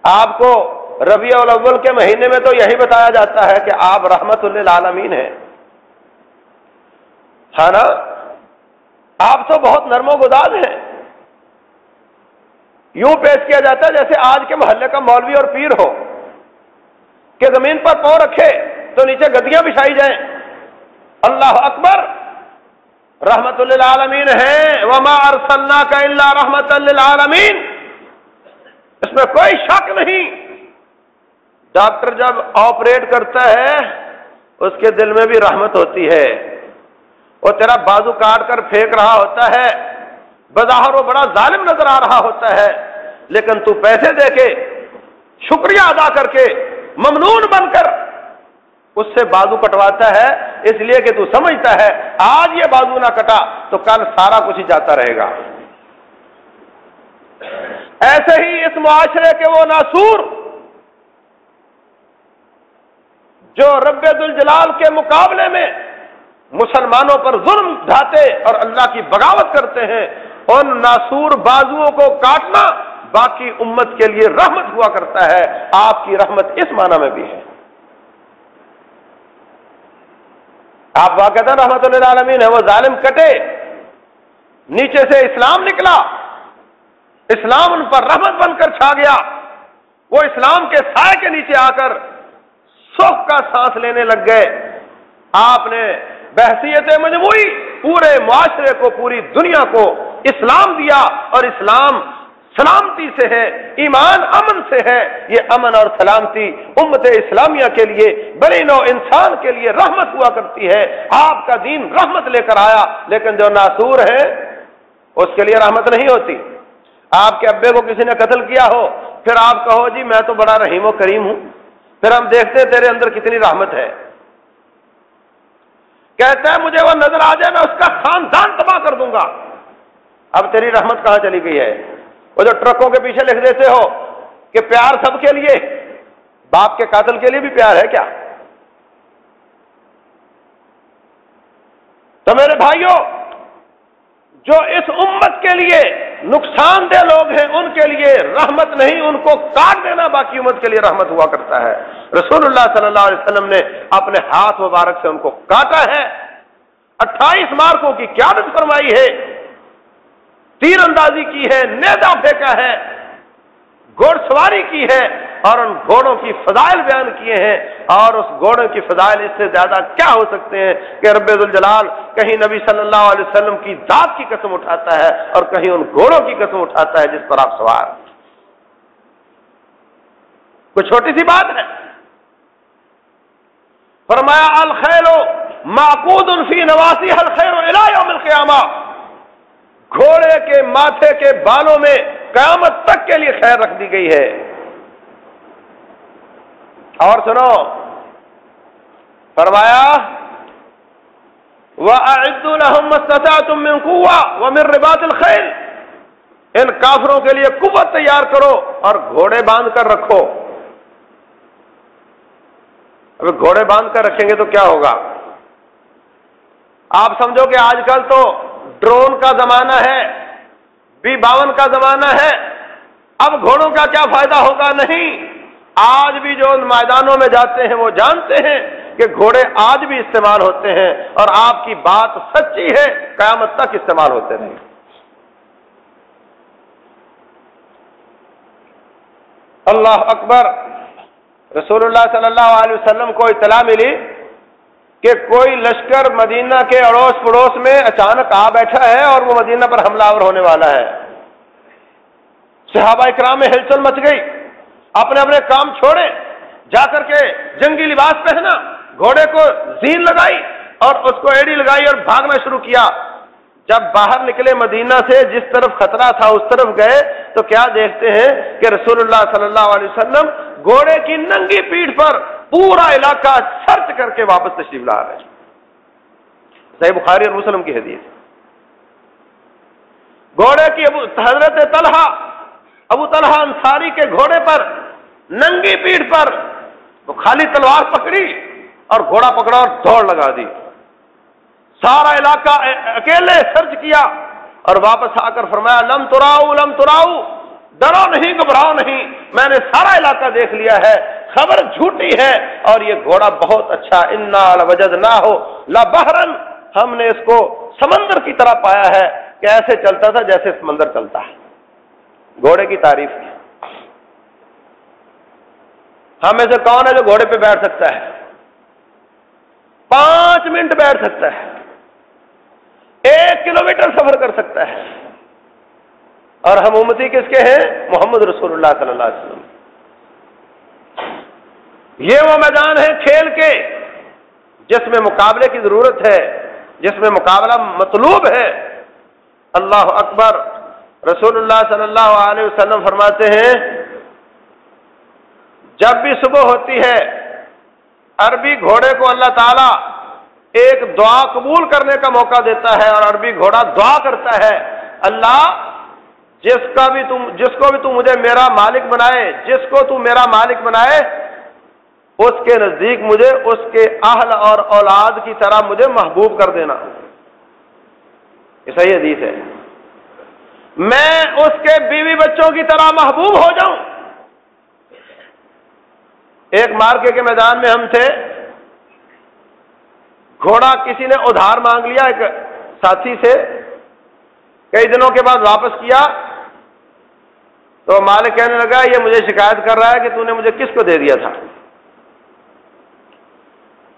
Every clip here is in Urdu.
آپ کو ربیع الاول کے مہینے میں تو یہی بتایا جاتا ہے کہ آپ رحمت للعالمین ہیں، ہے نا؟ آپ تو بہت نرم و گداز ہیں۔ یوں پیش کیا جاتا ہے جیسے آج کے محلے کا مولوی اور پیر ہو کہ زمین پر پاؤں رکھے تو نیچے گدیاں بچھائی جائیں۔ اللہ اکبر، رحمت للعالمین ہیں، وما ارسلناک الا رحمت للعالمین، اس میں کوئی شک نہیں۔ ڈاکٹر جب آپریٹ کرتا ہے اس کے دل میں بھی رحمت ہوتی ہے۔ وہ تیرا بازو کاٹ کر پھینک رہا ہوتا ہے، بظاہر وہ بڑا ظالم نظر آ رہا ہوتا ہے، لیکن تو پیسے دے کے، شکریہ ادا کر کے، ممنون بن کر اس سے بازو کٹواتا ہے، اس لیے کہ تو سمجھتا ہے آج یہ بازو نہ کٹا تو کل سارا کچھ ہی جاتا رہے گا۔ ایسے ہی اس معاشرے کے وہ ناسور جو رب ذوالجلال کے مقابلے میں مسلمانوں پر ظلم ڈھاتے اور اللہ کی بغاوت کرتے ہیں، ان ناسور بازوؤں کو کاٹنا باقی امت کے لیے رحمت ہوا کرتا ہے۔ آپ کی رحمت اس معنی میں بھی ہے۔ آپ واقعہ رحمت للعالمین ہے، وہ ظالم کٹے، نیچے سے اسلام نکلا، اسلام ان پر رحمت بن کر چھا گیا، وہ اسلام کے سائے کے نیچے آ کر سکھ کا سانس لینے لگ گئے۔ آپ نے بحثیت مجموعی پورے معاشرے کو، پوری دنیا کو اسلام دیا، اور اسلام سلامتی سے ہے، ایمان امن سے ہے۔ یہ امن اور سلامتی امت اسلامیہ کے لیے، بنی نوع انسان کے لیے رحمت ہوا کرتی ہے۔ آپ کا دین رحمت لے کر آیا، لیکن جو ناسور ہے اس کے لیے رحمت نہیں ہوتی۔ آپ کے ابے کو کسی نے قتل کیا ہو، پھر آپ کہو جی میں تو بڑا رحیم و کریم ہوں، پھر ہم دیکھتے ہیں تیرے اندر کتنی رحمت ہے۔ کہتا ہے مجھے وہ نظر آ جائے میں اس کا خاندان تباہ کر دوں گا۔ اب تیری رحمت کہاں چلی گئی ہے؟ وہ جو ٹرکوں کے پیچھے لکھ دیتے ہو کہ پیار سب کے لیے، باپ کے قاتل کے لیے بھی پیار ہے کیا؟ تو میرے بھائیوں، جو اس امت کے لیے نقصان دہ لوگ ہیں ان کے لیے رحمت نہیں، ان کو کاٹ دینا باقی امت کے لیے رحمت ہوا کرتا ہے۔ رسول اللہ صلی اللہ علیہ وسلم نے اپنے ہاتھ مبارک سے ان کو کاٹا ہے، 28 مارکوں کی قیادت فرمائی ہے، تیر اندازی کی ہے، نیزہ پھینکا ہے، گھوڑ سواری کی ہے، اور ان گھوڑوں کی فضائل بیان کیے ہیں۔ اور اس گھوڑوں کی فضائل اس سے زیادہ کیا ہو سکتے ہیں کہ رب ذوالجلال کہیں نبی صلی اللہ علیہ وسلم کی ذات کی قسم اٹھاتا ہے اور کہیں ان گھوڑوں کی قسم اٹھاتا ہے جس پر آپ سوار۔ کوئی چھوٹی سی بات ہے؟ فرمایا الخیل معقود فی نواسیھا الخیر الی یوم القیامہ، گھوڑے کے ماتھے کے بالوں میں قیامت تک کے لیے خیر رکھ دی گئی ہے۔ اور سنو، فرمایا وَأَعِدُّوا لَهُم مَّا اسْتَطَعْتُم مِّن قُوَّةٍ وَمِن رِّبَاطِ الْخَيْلِ، ان کافروں کے لیے قوت تیار کرو اور گھوڑے باندھ کر رکھو۔ اب گھوڑے باندھ کر رکھیں گے تو کیا ہوگا؟ آپ سمجھو کہ آج کل تو ڈرون کا زمانہ ہے، B-52 کا زمانہ ہے، اب گھوڑوں کا کیا فائدہ ہوگا؟ نہیں، آج بھی جو میدانوں میں جاتے ہیں وہ جانتے ہیں کہ گھوڑے آج بھی استعمال ہوتے ہیں، اور آپ کی بات سچی ہے، قیامت تک استعمال ہوتے رہیں گے۔ اللہ اکبر۔ رسول اللہ صلی اللہ علیہ وسلم کو اطلاع ملی کہ کوئی لشکر مدینہ کے اڑوس پڑوس میں اچانک آ بیٹھا ہے اور وہ مدینہ پر حملہ آور ہونے والا ہے۔ صحابہ اکرام میں ہلچل مچ گئی، اپنے اپنے کام چھوڑے، جا کر کے جنگی لباس پہنا، گھوڑے کو زین لگائی اور اس کو ایڑی لگائی اور بھاگنا شروع کیا۔ جب باہر نکلے مدینہ سے، جس طرف خطرہ تھا اس طرف گئے تو کیا دیکھتے ہیں کہ رسول اللہ صلی اللہ علیہ وسلم گھوڑے کی ننگی پیٹھ پر پورا علاقہ سرچ کر کے واپس تشریف لا رہے ہیں۔ صحیح بخاری اور مسلم کی حدیث۔ گھوڑے کی حضرت طلحہ، ابو طلحہ انصاری کے گھوڑے پر ننگی پیٹھ پر وہ خالی تلوار پکڑی اور گھوڑا پکڑا اور دوڑ لگا دی۔ سارا علاقہ اکیلے سرچ کیا اور واپس آ کر فرمایا لم تراؤ ڈرو نہیں گھبراؤ نہیں، میں نے سارا علاقہ دیکھ لیا ہے، خبر جھوٹی ہے اور یہ گھوڑا بہت اچھا، انا لوجدناہ لبحرن، ہم نے اس کو سمندر کی طرح پایا ہے کہ ایسے چلتا تھا جیسے سمندر چلتا ہے۔ گھوڑے کی تعریف کی۔ ہم میں سے کون ہے جو گھوڑے پہ بیٹھ سکتا ہے؟ 5 منٹ بیٹھ سکتا ہے، 1 کلومیٹر سفر کر سکتا ہے، اور ہم امتی کس کے ہیں؟ محمد رسول اللہ صلی اللہ علیہ وسلم۔ یہ وہ میدان ہے کھیل کے جس میں مقابلے کی ضرورت ہے، جس میں مقابلہ مطلوب ہے۔ اللہ اکبر۔ رسول اللہ صلی اللہ علیہ وسلم فرماتے ہیں جب بھی صبح ہوتی ہے عربی گھوڑے کو اللہ تعالیٰ ایک دعا قبول کرنے کا موقع دیتا ہے، اور عربی گھوڑا دعا کرتا ہے، اللہ جس کو بھی تو مجھے میرا مالک بنائے، جس کو تو میرا مالک بنائے، اس کے نزدیک مجھے اس کے اہل اور اولاد کی طرح مجھے محبوب کر دینا۔ یہ صحیح حدیث ہے، میں اس کے بیوی بچوں کی طرح محبوب ہو جاؤں۔ ایک مارکے کے میدان میں ہم تھے، گھوڑا کسی نے ادھار مانگ لیا ایک ساتھی سے، کئی دنوں کے بعد واپس کیا تو مالک کہنے لگا یہ مجھے شکایت کر رہا ہے کہ تو نے مجھے کس کو دے دیا تھا۔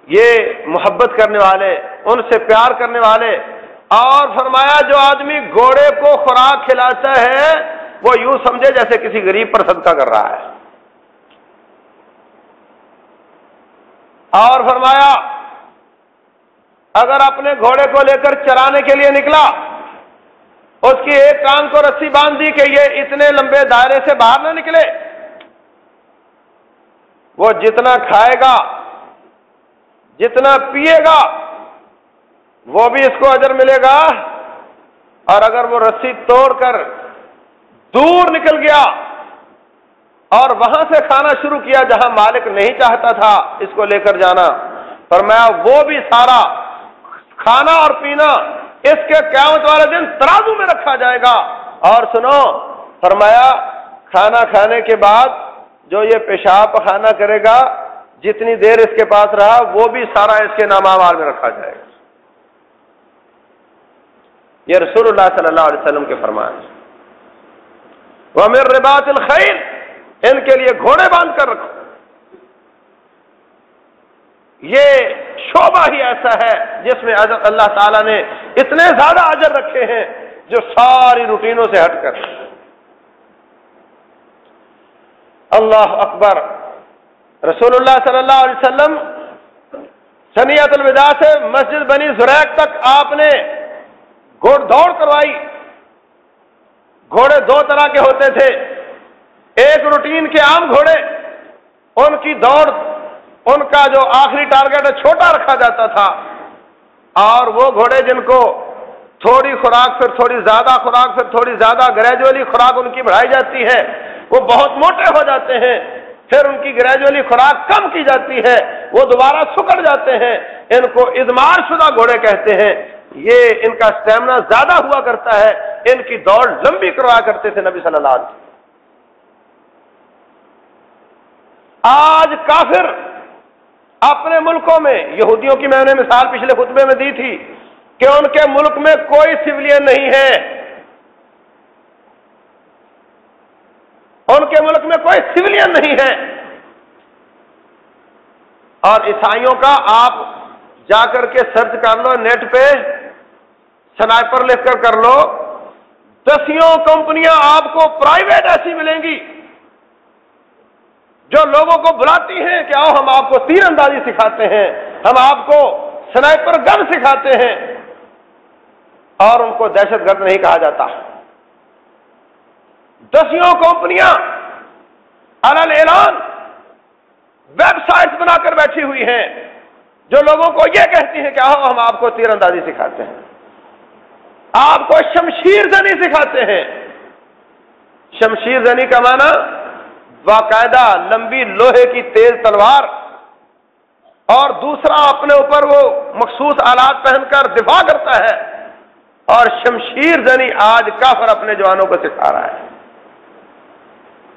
یہ محبت کرنے والے، ان سے پیار کرنے والے، اور فرمایا جو آدمی گھوڑے کو خوراک کھلاتا ہے وہ یوں سمجھے جیسے کسی غریب پر صدقہ کر رہا ہے۔ اور فرمایا اگر اپنے گھوڑے کو لے کر چرانے کے لیے نکلا، اس کی ایک کان کو رسی باندھ دی کہ یہ اتنے لمبے دائرے سے باہر نہ نکلے، وہ جتنا کھائے گا، جتنا پیے گا، وہ بھی اس کو اجر ملے گا، اور اگر وہ رسی توڑ کر دور نکل گیا اور وہاں سے کھانا شروع کیا جہاں مالک نہیں چاہتا تھا اس کو لے کر جانا، فرمایا وہ بھی سارا کھانا اور پینا اس کے قیامت والے دن ترازو میں رکھا جائے گا۔ اور سنو، فرمایا کھانا کھانے کے بعد جو یہ پیشاب پخانہ کرے گا، جتنی دیر اس کے پاس رہا وہ بھی سارا اس کے نام اعمال میں رکھا جائے گا۔ یہ رسول اللہ صلی اللہ علیہ وسلم کے فرمان۔ وَمِن رِبَاطِ الْخَيْلِ، ان کے لیے گھوڑے باندھ کر رکھو۔ یہ شعبہ ہی ایسا ہے جس میں اللہ تعالیٰ نے اتنے زیادہ اجر رکھے ہیں جو ساری روٹینوں سے ہٹ کر۔ اللہ اکبر۔ رسول اللہ صلی اللہ علیہ وسلم ثنیۃ الوداع سے مسجد بنی زریق تک آپ نے گھوڑ دوڑ کروائی۔ گھوڑے 2 طرح کے ہوتے تھے، ایک روٹین کے عام گھوڑے، ان کی دوڑ، ان کا جو آخری ٹارگٹ ہے چھوٹا رکھا جاتا تھا، اور وہ گھوڑے جن کو تھوڑی خوراک پھر تھوڑی زیادہ خوراک پھر تھوڑی زیادہ گریجولی خوراک ان کی بڑھائی جاتی ہے، وہ بہت موٹے ہو جاتے ہیں، پھر ان کی گریجولی خوراک کم کی جاتی ہے، وہ دوبارہ سکڑ جاتے ہیں، ان کو ادمار شدہ گھوڑے کہتے ہیں۔ یہ ان کا اسٹیمنا زیادہ ہوا کرتا ہے، ان کی دوڑ لمبی کروایا کرتے تھے نبی صلی اللہ علیہ وسلم۔ آج کافر اپنے ملکوں میں، یہودیوں کی میں نے مثال پچھلے خطبے میں دی تھی کہ ان کے ملک میں کوئی سویلین نہیں ہے، ان کے ملک میں کوئی سویلین نہیں ہے، اور عیسائیوں کا آپ جا کر کے سرچ کر لو نیٹ پہ، سنائپر لکھ کر لو، 10 کمپنیاں آپ کو پرائیویٹ ایسی ملیں گی جو لوگوں کو بلاتی ہیں کہ آؤ ہم آپ کو تیر اندازی سکھاتے ہیں، ہم آپ کو سنائپر گن سکھاتے ہیں، اور ان کو دہشت گرد نہیں کہا جاتا۔ 10 کمپنیاں علل اعلان ویب سائٹس بنا کر بیٹھی ہوئی ہیں جو لوگوں کو یہ کہتی ہیں کہ آؤ ہم آپ کو تیر اندازی سکھاتے ہیں، آپ کو شمشیر زنی سکھاتے ہیں۔ شمشیر زنی کا معنی باقاعدہ لمبی لوہے کی تیز تلوار، اور دوسرا اپنے اوپر وہ مخصوص آلات پہن کر دفاع کرتا ہے، اور شمشیر زنی آج کافر اپنے جوانوں کو سکھا رہا ہے۔